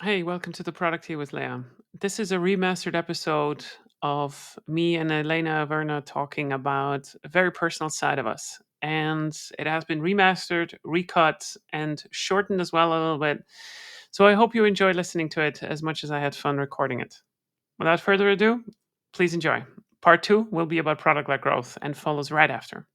Hey, welcome to the Product Here with Leah. This is a remastered episode of me and Elena Verna talking about a very personal side of us. And it has been remastered, recut, and shortened as well a little bit. So I hope you enjoyed listening to it as much as I had fun recording it. Without further ado, please enjoy. Part two will be about product-led growth and follows right after.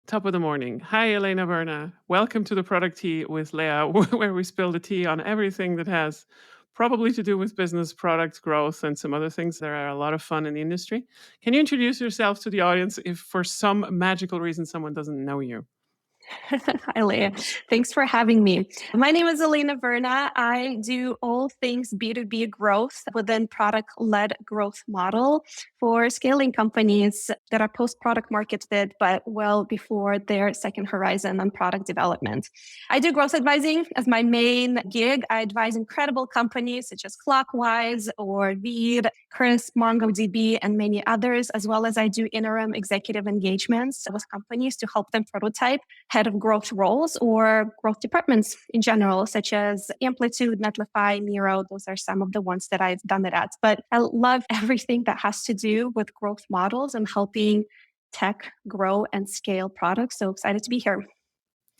Top of the morning. Hi, Elena Verna. Welcome to the Product Tea with Leah, where we spill the tea on everything that has probably to do with business, product growth, and some other things that are a lot of fun in the industry. Can you introduce yourself to the audience if for some magical reason someone doesn't know you? Hi, Leah. Thanks for having me. My name is Elena Verna. I do all things B2B growth within product-led growth model for scaling companies that are post-product market fit, but well before their second horizon on product development. I do growth advising as my main gig. I advise incredible companies such as Clockwise or Veed, Crisp, MongoDB, and many others, as well as I do interim executive engagements with companies to help them prototype head of growth roles or growth departments in general, such as Amplitude, Netlify, Miro. Those are some of the ones that I've done it at. But I love everything that has to do with growth models and helping tech grow and scale products. So excited to be here.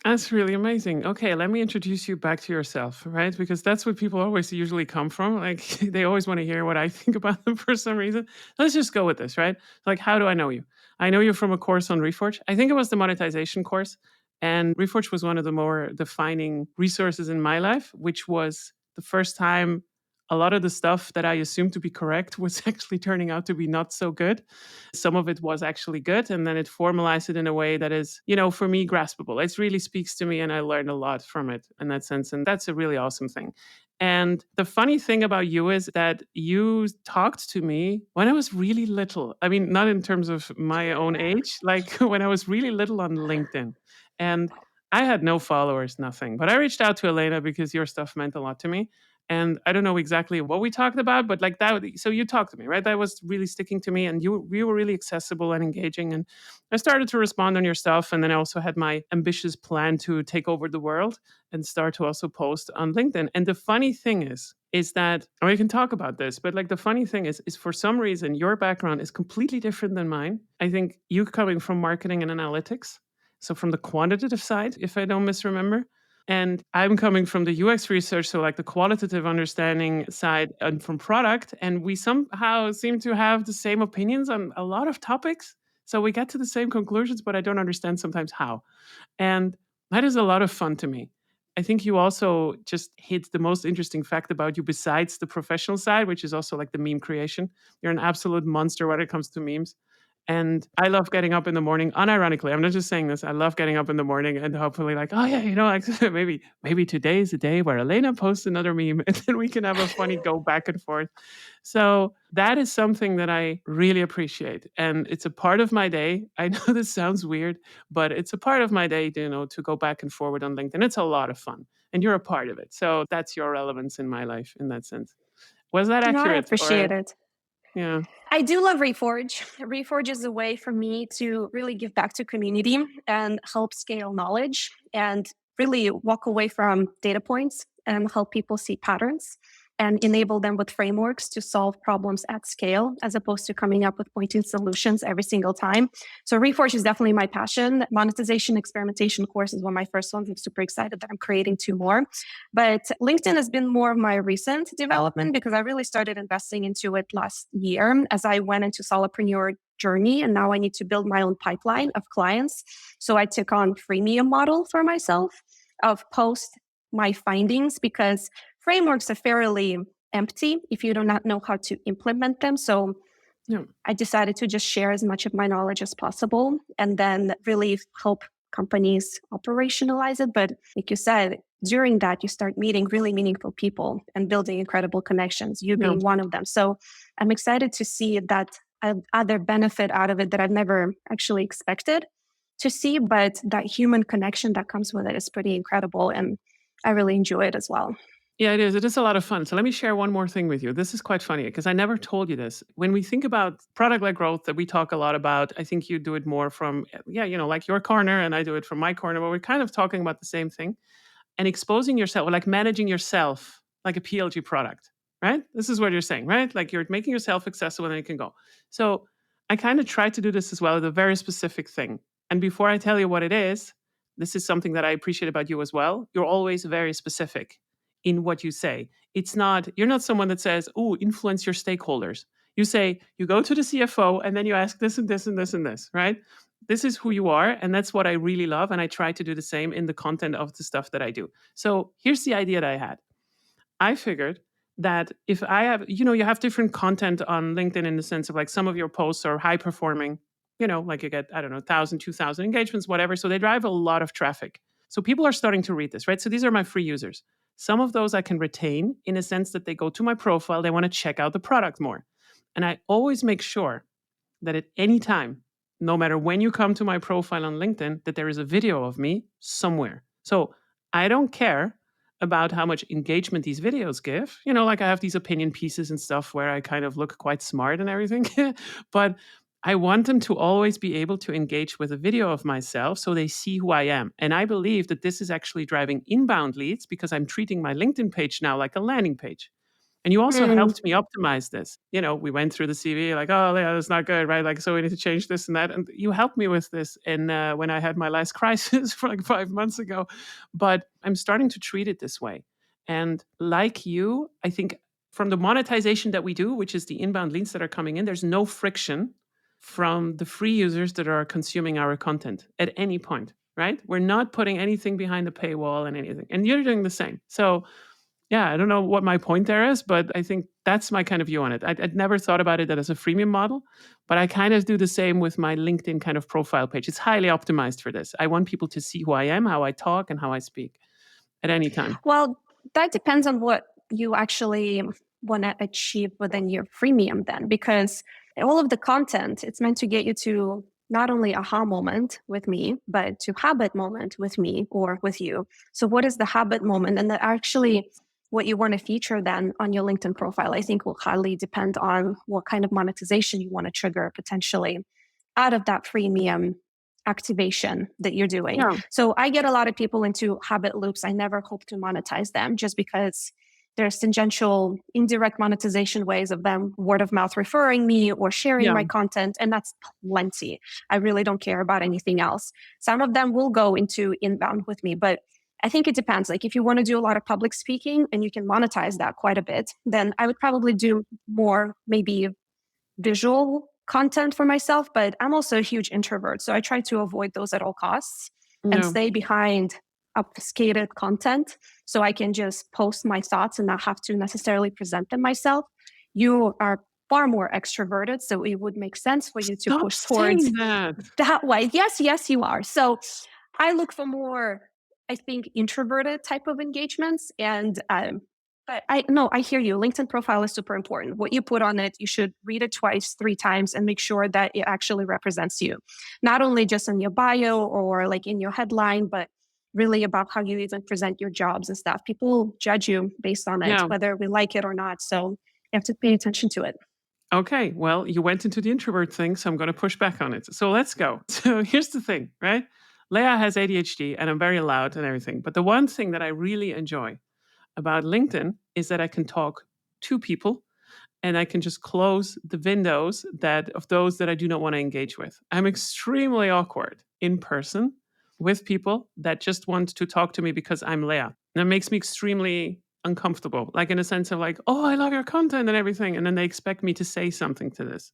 That's really amazing. Okay, let me introduce you back to yourself, right? Because that's what people always usually come from. Like they always want to hear what I think about them for some reason. Let's just go with this, right? Like, how do I know you? I know you from a course on Reforge. I think it was the monetization course. And Reforge was one of the more defining resources in my life, which was the first time a lot of the stuff that I assumed to be correct was actually turning out to be not so good. Some of it was actually good, and then it formalized it in a way that is, for me, graspable. It really speaks to me, and I learned a lot from it in that sense. And that's a really awesome thing. And the funny thing about you is that you talked to me when I was really little. I mean, not in terms of my own age, like when I was really little on LinkedIn. And I had no followers, nothing. But I reached out to Elena because your stuff meant a lot to me. And I don't know exactly what we talked about, but like that. So you talked to me, right? That was really sticking to me, and you were really accessible and engaging. And I started to respond on your stuff, and then I also had my ambitious plan to take over the world and start to also post on LinkedIn. And the funny thing is that we can talk about this, but like the funny thing is for some reason your background is completely different than mine. I think you coming from marketing and analytics, so from the quantitative side, if I don't misremember. And I'm coming from the UX research, so like the qualitative understanding side and from product. And we somehow seem to have the same opinions on a lot of topics. So we get to the same conclusions, but I don't understand sometimes how. And that is a lot of fun to me. I think you also just hit the most interesting fact about you besides the professional side, which is also like the meme creation. You're an absolute monster when it comes to memes. And I love getting up in the morning. Unironically, I'm not just saying this. I love getting up in the morning and hopefully, like, oh yeah, like maybe today is the day where Elena posts another meme, and then we can have a funny go back and forth. So that is something that I really appreciate, and it's a part of my day. I know this sounds weird, but it's a part of my day, to go back and forward on LinkedIn. It's a lot of fun, and you're a part of it. So that's your relevance in my life in that sense. Was that No, I accurate, appreciate or it. yeah? I do love Reforge. Reforge is a way for me to really give back to community and help scale knowledge and really walk away from data points and help people see patterns and enable them with frameworks to solve problems at scale as opposed to coming up with pointed solutions every single time. So Reforge is definitely my passion. Monetization experimentation course is one of my first ones. I'm super excited that I'm creating two more. But LinkedIn has been more of my recent development because I really started investing into it last year as I went into solopreneur journey, and now I need to build my own pipeline of clients. So I took on freemium model for myself of post my findings because frameworks are fairly empty if you do not know how to implement them. So Yeah. I decided to just share as much of my knowledge as possible and then really help companies operationalize it. But like you said, during that, you start meeting really meaningful people and building incredible connections, you Yeah. being one of them. So I'm excited to see that other benefit out of it that I've never actually expected to see. But that human connection that comes with it is pretty incredible. And I really enjoy it as well. Yeah, it is. It is a lot of fun. So let me share one more thing with you. This is quite funny because I never told you this. When we think about product-led growth that we talk a lot about, I think you do it more from, yeah, like your corner, and I do it from my corner, but we're kind of talking about the same thing. And exposing yourself, or like managing yourself like a PLG product, right? This is what you're saying, right? Like you're making yourself accessible and it can go. So I kind of try to do this as well with a very specific thing. And before I tell you what it is, this is something that I appreciate about you as well. You're always very specific in what you say. You're not someone that says, oh, influence your stakeholders. You say, you go to the CFO and then you ask this and this and this and this, right? This is who you are. And that's what I really love. And I try to do the same in the content of the stuff that I do. So here's the idea that I had. I figured that if I have, you have different content on LinkedIn in the sense of like some of your posts are high performing, like you get, I don't know, 1,000, 2,000 engagements, whatever. So they drive a lot of traffic. So people are starting to read this, right? So these are my free users. Some of those I can retain in a sense that they go to my profile, they want to check out the product more. And I always make sure that at any time, no matter when you come to my profile on LinkedIn, that there is a video of me somewhere. So I don't care about how much engagement these videos give. Like I have these opinion pieces and stuff where I kind of look quite smart and everything, but I want them to always be able to engage with a video of myself so they see who I am. And I believe that this is actually driving inbound leads because I'm treating my LinkedIn page now like a landing page. And you also Mm. helped me optimize this. We went through the CV like, oh, yeah, that's not good, right? Like, so we need to change this and that. And you helped me with this. And when I had my last crisis for like 5 months ago, but I'm starting to treat it this way. And like you, I think from the monetization that we do, which is the inbound leads that are coming in, there's no friction from the free users that are consuming our content at any point, right? We're not putting anything behind the paywall and anything. And you're doing the same. So yeah, I don't know what my point there is, but I think that's my kind of view on it. I'd never thought about it as a freemium model, but I kind of do the same with my LinkedIn kind of profile page. It's highly optimized for this. I want people to see who I am, how I talk, and how I speak at any time. Well, that depends on what you actually want to achieve within your freemium then, because all of the content, it's meant to get you to not only aha moment with me, but to habit moment with me or with you. So what is the habit moment? And that actually what you want to feature then on your LinkedIn profile, I think will highly depend on what kind of monetization you want to trigger potentially out of that freemium activation that you're doing. Yeah. So I get a lot of people into habit loops. I never hope to monetize them just because there's tangential indirect monetization ways of them word of mouth referring me or sharing Yeah. my content, and that's plenty. I really don't care about anything else. Some of them will go into inbound with me, but I think it depends. Like if you want to do a lot of public speaking and you can monetize that quite a bit, then I would probably do more maybe visual content for myself, but I'm also a huge introvert. So I try to avoid those at all costs and No. stay behind obfuscated content so I can just post my thoughts and not have to necessarily present them myself. You are far more extroverted, so it would make sense for you to Stop push towards saying that. that way. Yes, you are. So I look for more, I think, introverted type of engagements. And but I hear you. LinkedIn profile is super important. What you put on it, you should read it twice, 3 times, and make sure that it actually represents you, not only just in your bio or like in your headline, but really about how you even present your jobs and stuff. People judge you based on it, Yeah. whether we like it or not. So you have to pay attention to it. Okay. Well, you went into the introvert thing, so I'm going to push back on it. So let's go. So here's the thing, right? Leah has ADHD and I'm very loud and everything. But the one thing that I really enjoy about LinkedIn is that I can talk to people and I can just close the windows that of those that I do not want to engage with. I'm extremely awkward in person with people that just want to talk to me because I'm Leah. And it makes me extremely uncomfortable, like in a sense of like, oh, I love your content and everything. And then they expect me to say something to this.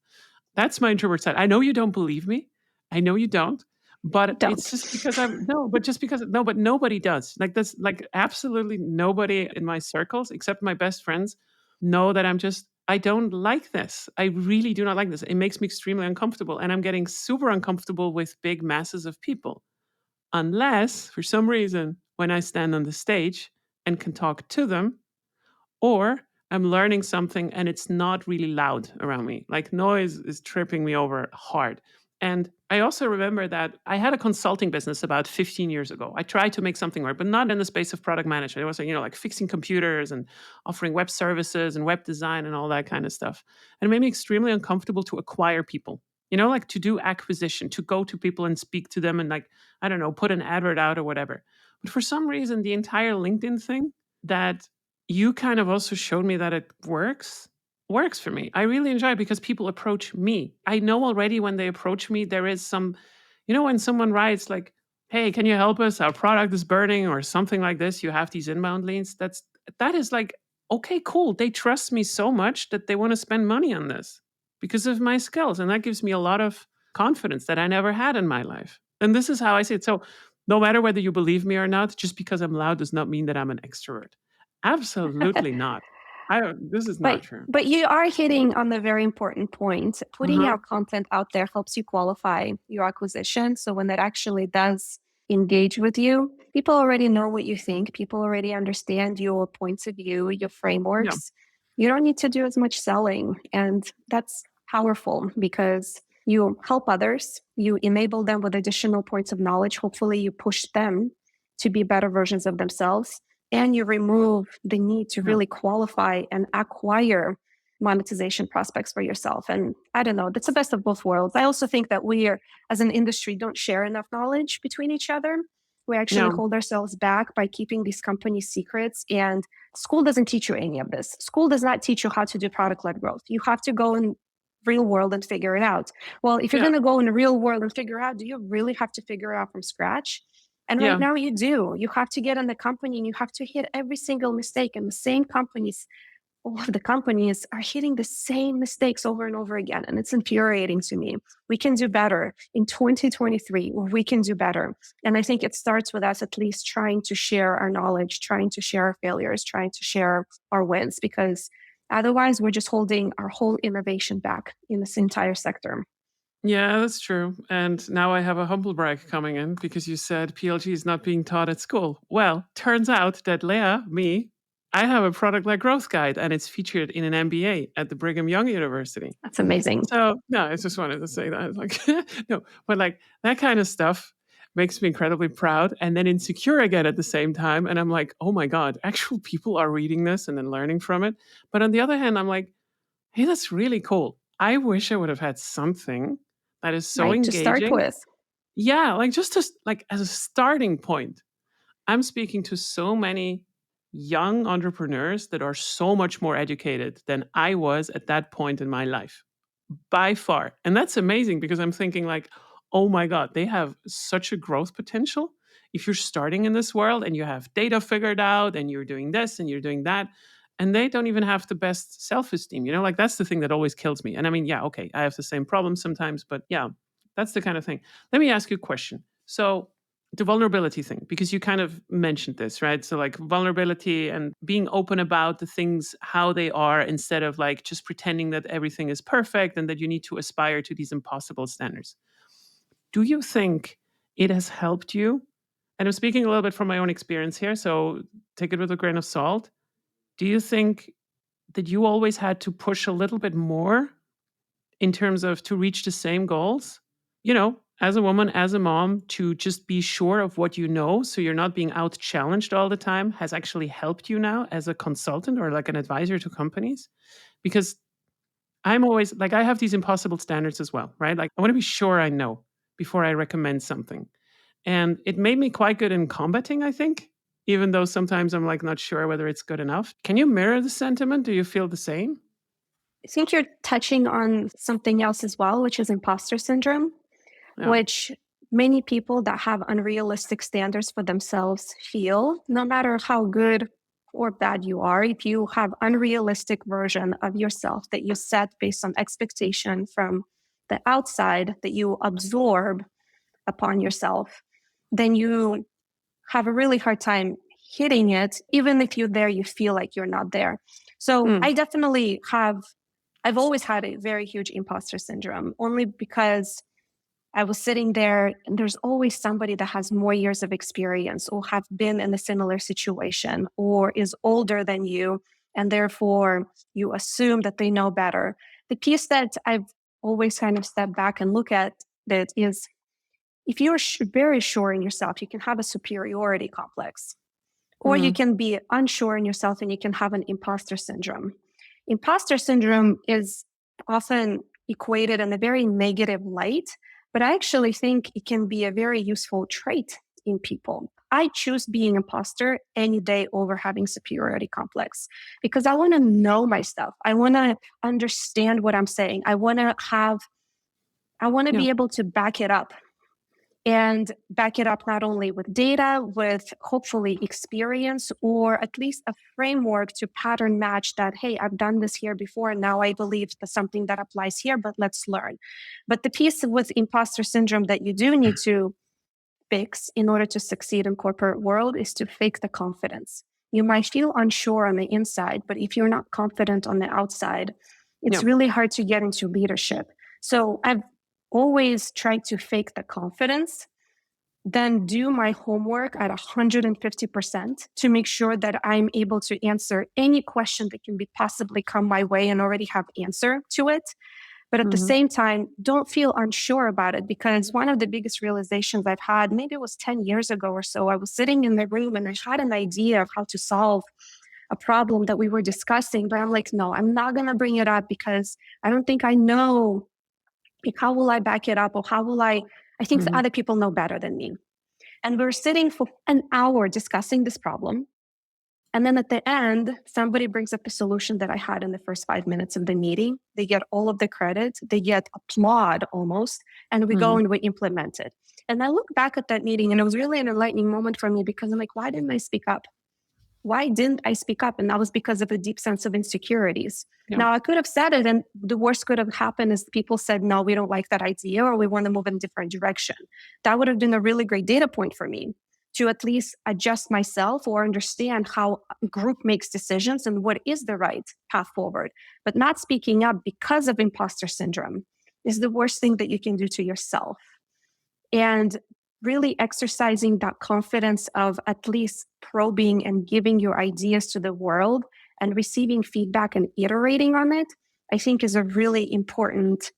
That's my introvert side. I know you don't believe me. I know you don't. But Don't. it's just because I'm no, but just because no, but nobody does. Like that's like absolutely nobody in my circles except my best friends know that I don't like this. I really do not like this. It makes me extremely uncomfortable. And I'm getting super uncomfortable with big masses of people. Unless, for some reason, when I stand on the stage and can talk to them, or I'm learning something and it's not really loud around me. Like noise is tripping me over hard. And I also remember that I had a consulting business about 15 years ago. I tried to make something work, but not in the space of product management. It was, like fixing computers and offering web services and web design and all that kind of stuff. And it made me extremely uncomfortable to acquire people, like to do acquisition, to go to people and speak to them and like, I don't know, put an advert out or whatever. But for some reason, the entire LinkedIn thing, that you kind of also showed me that it works for me. I really enjoy it because people approach me. I know already when they approach me, there is some, when someone writes like, "Hey, can you help us? Our product is burning," or something like this. You have these inbound leads. That is like, okay, cool. They trust me so much that they want to spend money on this because of my skills, and that gives me a lot of confidence that I never had in my life. And this is how I see it. So, no matter whether you believe me or not, just because I'm loud does not mean that I'm an extrovert. Absolutely not. I don't this is not But true. but you are hitting on the very important point. Putting Uh-huh. out content out there helps you qualify your acquisition. So when that actually does engage with you, people already know what you think. People already understand your points of view, your Yeah, frameworks. You don't need to do as much selling. And that's powerful because you help others, you enable them with additional points of knowledge. Hopefully, you push them to be better versions of themselves, and you remove the need to yeah, really qualify and acquire monetization prospects for yourself. And I don't know, that's the best of both worlds. I also think that we are, as an industry, don't share enough knowledge between each other. We actually yeah, hold ourselves back by keeping these companies secrets. And school doesn't teach you any of this. School does not teach you how to do product led growth. You have to go in real world and figure it out. Well, if you're yeah, going to go in the real world and figure out, do you really have to figure it out from scratch? And right yeah. now you do. You have to get in the company and you have to hit every single mistake. And the same companies, all of the companies are hitting the same mistakes over and over again. And it's infuriating to me. We can do better in 2023. We can do better. And I think it starts with us at least trying to share our knowledge, trying to share our failures, trying to share our wins, because otherwise we're just holding our whole innovation back in this entire sector. Yeah, that's true. And now I have a humble brag coming in because you said PLG is not being taught at school. Well, turns out that Leah, me, I have a product-led growth guide and it's featured in an MBA at the Brigham Young University. That's amazing. So, no, I just wanted to say that. Like, no, but like that kind of stuff makes me incredibly proud and then insecure again at the same time. And I'm like, oh my God, actual people are reading this and then learning from it. But on the other hand, I'm like, hey, that's really cool. I wish I would have had something that is so Right, to start engaging. with. Yeah, like just like as a starting point. I'm speaking to so many young entrepreneurs that are so much more educated than I was at that point in my life by far. And that's amazing because I'm thinking like, oh my God, they have such a growth potential. If you're starting in this world and you have data figured out and you're doing this and you're doing that, and they don't even have the best self-esteem, like that's the thing that always kills me. And I mean, yeah, okay, I have the same problem sometimes, but yeah, that's the kind of thing. Let me ask you a question. So the vulnerability thing, because you kind of mentioned this, right? So like vulnerability and being open about the things how they are instead of like just pretending that everything is perfect and that you need to aspire to these impossible standards. Do you think it has helped you? And I'm speaking a little bit from my own experience here, so take it with a grain of salt. Do you think that you always had to push a little bit more in terms of to reach the same goals? As a woman, as a mom, to just be sure of what you know so you're not being out challenged all the time has actually helped you now as a consultant or like an advisor to companies? Because I'm always like, I have these impossible standards as well, right? Like, I want to be sure I know before I recommend something. And it made me quite good in combating, I think, even though sometimes I'm like not sure whether it's good enough. Can you mirror the sentiment? Do you feel the same? I think you're touching on something else as well, which is imposter syndrome, Yeah. which many people that have unrealistic standards for themselves feel. No matter how good or bad you are, if you have unrealistic version of yourself that you set based on expectation from the outside that you absorb upon yourself, then you have a really hard time hitting it. Even if you're there, you feel like you're not there. So Mm, I definitely I've always had a very huge imposter syndrome, only because I was sitting there and there's always somebody that has more years of experience or have been in a similar situation or is older than you. And therefore you assume that they know better. The piece that I've always kind of stepped back and look at that is, if you're very sure in yourself, you can have a superiority complex, or you mm, can be unsure in yourself and you can have an imposter syndrome. Imposter syndrome is often equated in a very negative light, but I actually think it can be a very useful trait in people. I choose being imposter any day over having superiority complex because I want to know my stuff. I want to understand what I'm saying. I want to Yeah. be able to back it up and back it up not only with data, with hopefully experience, or at least a framework to pattern match that, hey, I've done this here before, and now I believe that's something that applies here, but let's learn. But the piece with imposter syndrome that you do need to fix in order to succeed in corporate world is to fake the confidence. You might feel unsure on the inside, but if you're not confident on the outside, it's Yeah. really hard to get into leadership. So I've always tried to fake the confidence, then do my homework at 150% to make sure that I'm able to answer any question that can be possibly come my way and already have answer to it. But at the Mhm. same time, don't feel unsure about it, because one of the biggest realizations I've had, maybe it was 10 years ago or so, I was sitting in the room and I had an idea of how to solve a problem that we were discussing, but I'm like, no, I'm not going to bring it up because I don't think I know. Like, how will I back it up? Or how will I think the Mhm. other people know better than me. And we're sitting for an hour discussing this problem. And then at the end, somebody brings up a solution that I had in the first 5 minutes of the meeting. They get all of the credit, they get applaud almost, and we go Mhm. and we implement it. And I look back at that meeting and it was really an enlightening moment for me because I'm like, why didn't I speak up? Why didn't I speak up? And that was because of a deep sense of insecurities. Yeah. Now, I could have said it, and the worst could have happened is people said, no, we don't like that idea, or we want to move in a different direction. That would have been a really great data point for me to at least adjust myself or understand how a group makes decisions and what is the right path forward. But not speaking up because of imposter syndrome is the worst thing that you can do to yourself. And really exercising that confidence of at least probing and giving your ideas to the world and receiving feedback and iterating on it, I think is a really important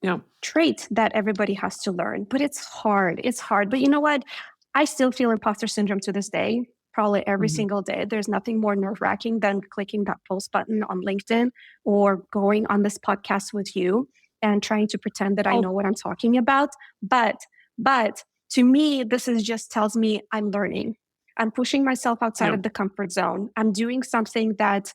Yeah. trait that everybody has to learn. But it's hard. It's hard. But you know what? I still feel imposter syndrome to this day, probably every Mhm. single day. There's nothing more nerve wracking than clicking that post button on LinkedIn or going on this podcast with you and trying to pretend that I Oh, know what I'm talking about. But, but to me, this is just tells me I'm learning. I'm pushing myself outside yeah. of the comfort zone. I'm doing something that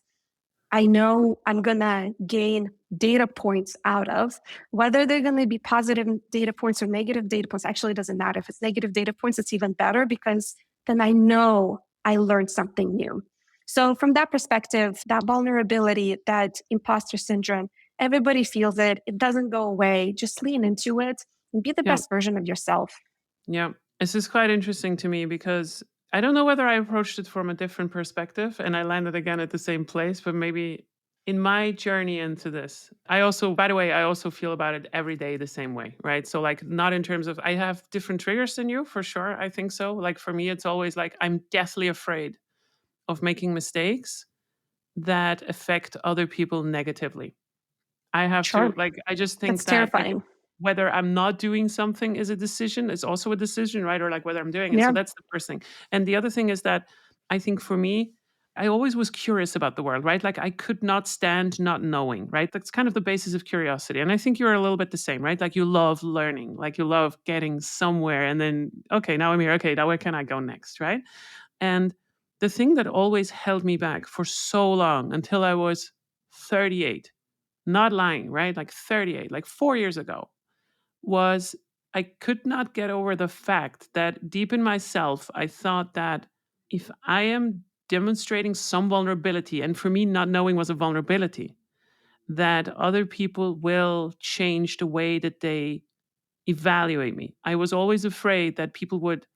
I know I'm going to gain data points out of. Whether they're going to be positive data points or negative data points actually doesn't matter. If it's negative data points, it's even better because then I know I learned something new. So, from that perspective, that vulnerability, that imposter syndrome, everybody feels it. It doesn't go away. Just lean into it and be the Yeah. best version of yourself. Yeah. This is quite interesting to me because I don't know whether I approached it from a different perspective and I landed again at the same place, but maybe in my journey into this, I also, by the way, I also feel about it every day the same way, right? So, like, not in terms of, I have different triggers than you for sure. I think so. Like, for me, it's always like, I'm deathly afraid of making mistakes that affect other people negatively. I have to Sure. like, I just think That's that, like, terrifying. whether I'm not doing something is a decision, is also a decision, right? Or, like, whether I'm doing it. So Yeah. that's the first thing. And the other thing is that I think for me, I always was curious about the world, right? Like, I could not stand not knowing, right? That's kind of the basis of curiosity. And I think you're a little bit the same, right? Like, you love learning, like, you love getting somewhere and then, okay, now I'm here. Okay, now where can I go next, right? And the thing that always held me back for so long until I was 38, not lying, right? Like 38, like 4 years ago, was I could not get over the fact that deep in myself, I thought that if I am demonstrating some vulnerability, and for me, not knowing was a vulnerability, that other people will change the way that they evaluate me. I was always afraid that people would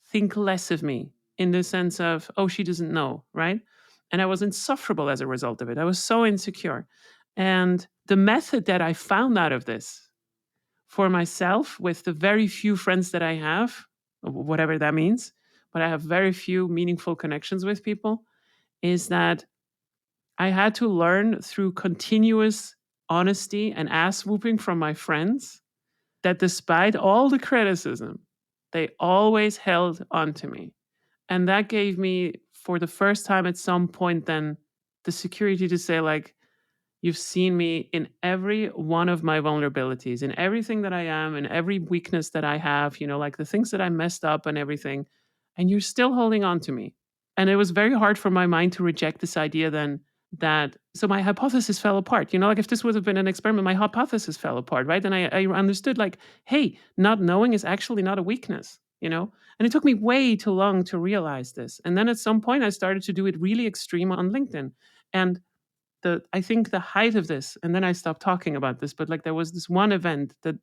think less of me in the sense of, oh, she doesn't know, right? And I was insufferable as a result of it. I was so insecure. And the method that I found out of this for myself with the very few friends that I have, whatever that means, but I have very few meaningful connections with people, is that I had to learn through continuous honesty and ass whooping from my friends that despite all the criticism, they always held on to me. And that gave me, for the first time at some point, then the security to say, like, You've seen me in every one of my vulnerabilities, in everything that I am, and every weakness that I have, like the things that I messed up and everything. And you're still holding on to me. And it was very hard for my mind to reject this idea then that, so my hypothesis fell apart. Like if this would have been an experiment, my hypothesis fell apart, right? And I understood, like, hey, not knowing is actually not a weakness. And it took me way too long to realize this. And then at some point, I started to do it really extreme on LinkedIn. And I think the height of this, and then I stopped talking about this, but like there was this one event that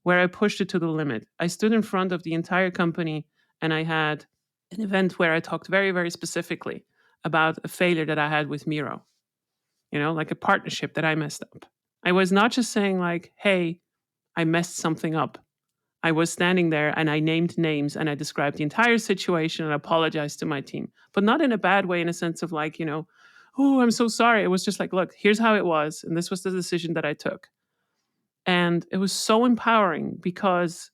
where I pushed it to the limit. I stood in front of the entire company and I had an event where I talked very, very specifically about a failure that I had with Miro, like a partnership that I messed up. I was not just saying like, hey, I messed something up. I was standing there and I named names and I described the entire situation and apologized to my team, but not in a bad way, in a sense of like, oh, I'm so sorry. It was just like, look, here's how it was. And this was the decision that I took. And it was so empowering because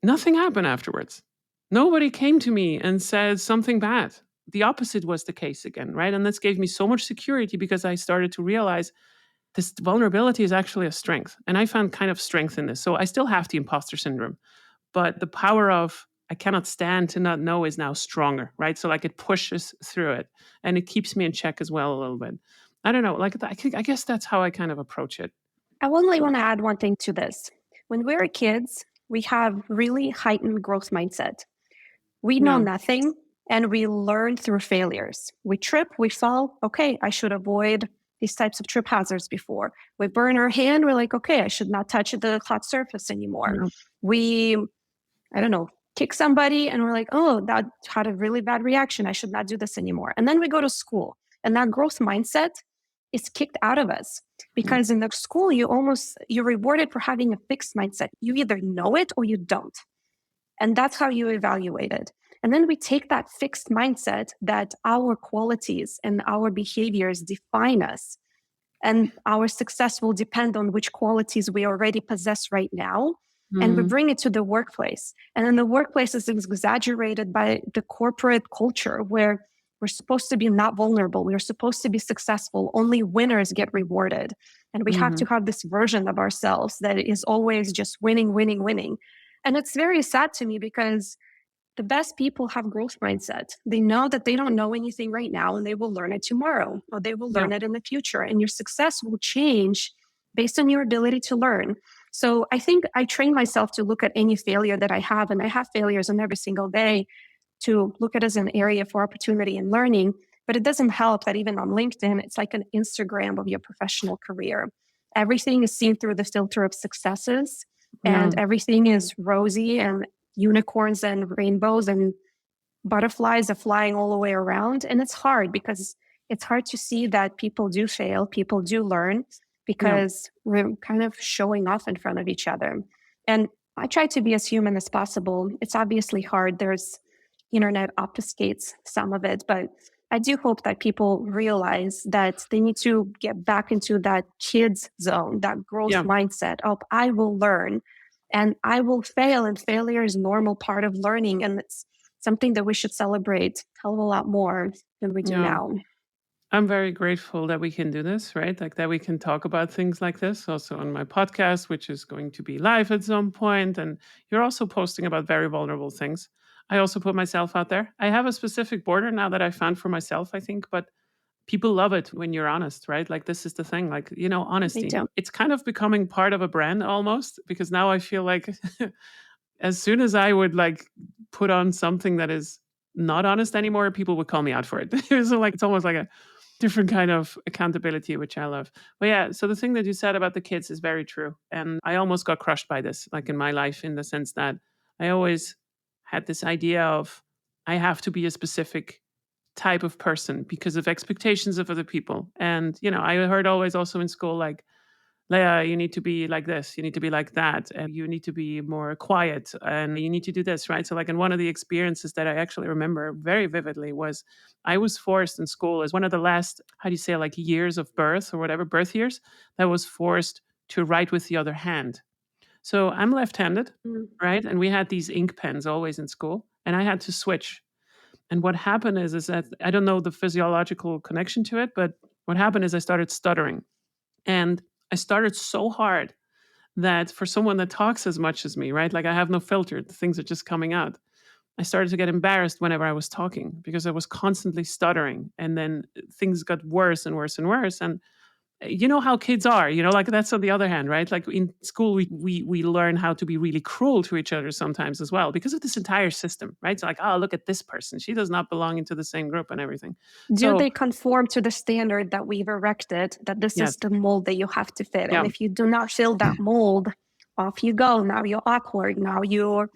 nothing happened afterwards. Nobody came to me and said something bad. The opposite was the case again, right? And this gave me so much security because I started to realize this vulnerability is actually a strength. And I found kind of strength in this. So I still have the imposter syndrome, but the power of I cannot stand to not know is now stronger, right? So like it pushes through it and it keeps me in check as well a little bit. I don't know, like I guess that's how I kind of approach it. I only want to add one thing to this. When we're kids, we have really heightened growth mindset. We know Yeah. nothing and we learn through failures. We trip, we fall. Okay, I should avoid these types of trip hazards before. We burn our hand. We're like, okay, I should not touch the hot surface anymore. Yeah. We, I don't know, kick somebody and we're like, oh, that had a really bad reaction. I should not do this anymore. And then we go to school and that growth mindset is kicked out of us Yeah. because in the school, you're rewarded for having a fixed mindset. You either know it or you don't. And that's how you evaluate it. And then we take that fixed mindset that our qualities and our behaviors define us, and our success will depend on which qualities we already possess right now. And we Mhm. bring it to the workplace. And then the workplace is exaggerated by the corporate culture where we're supposed to be not vulnerable. We're supposed to be successful. Only winners get rewarded. And we have to Mhm. have this version of ourselves that is always just winning, winning, winning. And it's very sad to me because the best people have growth mindset. They know that they don't know anything right now and they will learn it tomorrow or they will Yeah. learn it in the future. And your success will change based on your ability to learn. So I think I train myself to look at any failure that I have, and I have failures on every single day, to look at it as an area for opportunity and learning. But it doesn't help that even on LinkedIn, it's like an Instagram of your professional career. Everything is seen through the filter of successes, Yeah. and everything is rosy and unicorns and rainbows and butterflies are flying all the way around. And it's hard because it's hard to see that people do fail, people do learn Yeah. because we're kind of showing off in front of each other. And I try to be as human as possible. It's obviously hard. There's internet obfuscates some of it, but I do hope that people realize that they need to get back into that kids zone, that growth Yeah. mindset of I will learn and I will fail, and failure is normal part of learning. And it's something that we should celebrate a hell of a lot more than we do Yeah. now. I'm very grateful that we can do this, right? Like that we can talk about things like this also on my podcast, which is going to be live at some point. And you're also posting about very vulnerable things. I also put myself out there. I have a specific border now that I found for myself, I think, but people love it when you're honest, right? Like this is the thing, like, They honesty. don't. It's kind of becoming part of a brand almost because now I feel like as soon as I would like put on something that is not honest anymore, people would call me out for it. So like it's almost like a different kind of accountability, which I love. But yeah, so the thing that you said about the kids is very true. And I almost got crushed by this, like in my life, in the sense that I always had this idea of I have to be a specific type of person because of expectations of other people. And, I heard always also in school, like, Leah, you need to be like this, you need to be like that, and you need to be more quiet, and you need to do this, right? So, like, in one of the experiences that I actually remember very vividly was I was forced in school as one of the last, how do you say, like years of birth or whatever, birth years, that was forced to write with the other hand. So I'm left handed, Mm. right? And we had these ink pens always in school, and I had to switch. And what happened is that I don't know the physiological connection to it, but what happened is I started stuttering And I started so hard that for someone that talks as much as me, right? Like I have no filter, the things are just coming out. I started to get embarrassed whenever I was talking because I was constantly stuttering. And then things got worse and worse and worse. And you know how kids are, like that's on the other hand, right? Like in school, we learn how to be really cruel to each other sometimes as well because of this entire system, right? It's like, oh, look at this person. She does not belong into the same group and everything. Do So, they conform to the standard that we've erected, that this yes. is the mold that you have to fit? And Yeah. if you do not fill that mold, off you go. Now you're awkward. Now you're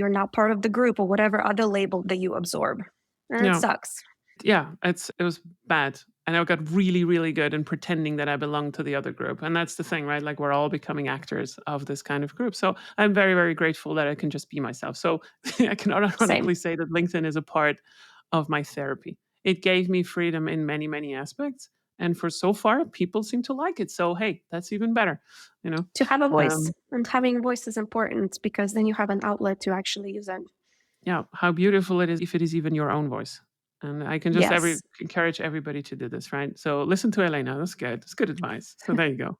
not part of the group or whatever other label that you absorb. And it Yeah. sucks. Yeah, it was bad. And I got really, really good in pretending that I belonged to the other group. And that's the thing, right? Like we're all becoming actors of this kind of group. So I'm very, very grateful that I can just be myself. So I can Same. ironically say that LinkedIn is a part of my therapy. It gave me freedom in many, many aspects. And for so far, people seem to like it. So hey, that's even better, you know. To have a voice. Um, And having a voice is important because then you have an outlet to actually use it. yeah, how beautiful it is if it is even your own voice. And I can just Yes. encourage everybody to do this, right? So listen to Elena. That's good. That's good advice. So there you go.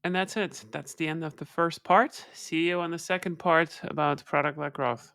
And that's it. That's the end of the first part. See you on the second part about product-led growth.